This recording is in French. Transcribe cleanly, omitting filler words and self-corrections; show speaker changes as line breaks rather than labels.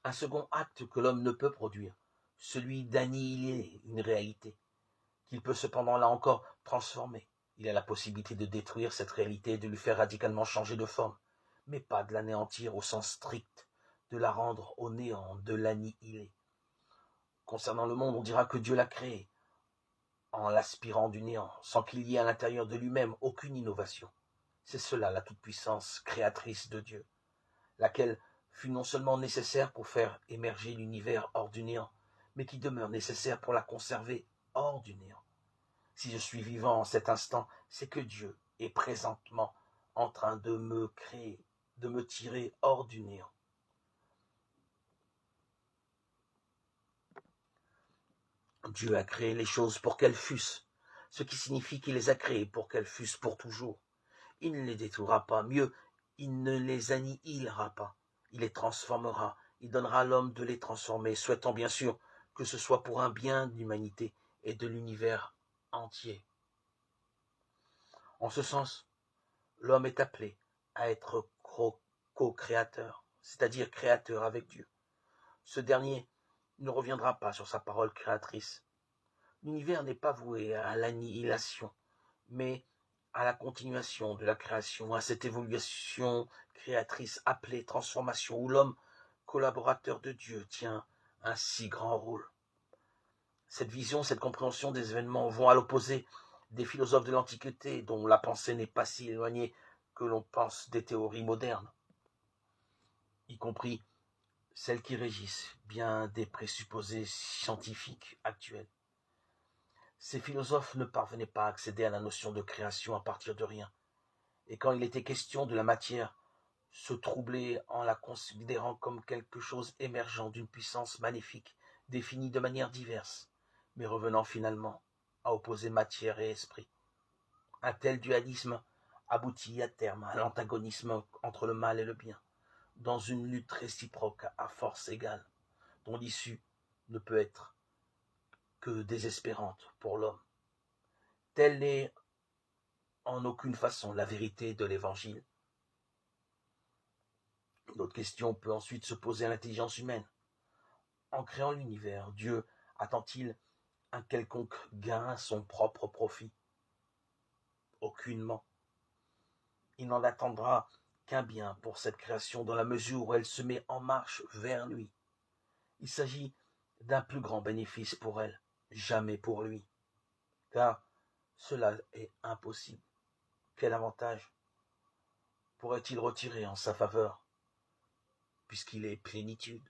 un second acte que l'homme ne peut produire, celui d'annihiler une réalité, qu'il peut cependant là encore transformer. Il a la possibilité de détruire cette réalité et de lui faire radicalement changer de forme, mais pas de l'anéantir au sens strict, de la rendre au néant, de l'annihiler. Concernant le monde, on dira que Dieu l'a créé, en l'aspirant du néant, sans qu'il y ait à l'intérieur de lui-même aucune innovation. C'est cela la toute-puissance créatrice de Dieu, laquelle fut non seulement nécessaire pour faire émerger l'univers hors du néant, mais qui demeure nécessaire pour la conserver hors du néant. Si je suis vivant en cet instant, c'est que Dieu est présentement en train de me créer, de me tirer hors du néant. Dieu a créé les choses pour qu'elles fussent, ce qui signifie qu'il les a créées pour qu'elles fussent pour toujours. Il ne les détruira pas, mieux, il ne les annihilera pas. Il les transformera, il donnera à l'homme de les transformer, souhaitant bien sûr que ce soit pour un bien de l'humanité et de l'univers entier. En ce sens, l'homme est appelé à être co-créateur, c'est-à-dire créateur avec Dieu. Ce dernier ne reviendra pas sur sa parole créatrice. L'univers n'est pas voué à l'annihilation, mais à la continuation de la création, à cette évolution créatrice appelée transformation, où l'homme, collaborateur de Dieu, tient un si grand rôle. Cette vision, cette compréhension des événements vont à l'opposé des philosophes de l'Antiquité, dont la pensée n'est pas si éloignée que l'on pense des théories modernes, y compris celles qui régissent bien des présupposés scientifiques actuels. Ces philosophes ne parvenaient pas à accéder à la notion de création à partir de rien, et quand il était question de la matière, se troublaient en la considérant comme quelque chose émergeant d'une puissance maléfique, définie de manière diverse, mais revenant finalement à opposer matière et esprit. Un tel dualisme aboutit à terme à l'antagonisme entre le mal et le bien, dans une lutte réciproque à force égale, dont l'issue ne peut être que désespérante pour l'homme. Telle n'est en aucune façon la vérité de l'Évangile. L'autre question peut ensuite se poser à l'intelligence humaine. En créant l'univers, Dieu attend-il un quelconque gain à son propre profit? Aucunement. Il n'en attendra qu'un bien pour cette création dans la mesure où elle se met en marche vers lui. Il s'agit d'un plus grand bénéfice pour elle, jamais pour lui, car cela est impossible. Quel avantage pourrait-il retirer en sa faveur, puisqu'il est plénitude?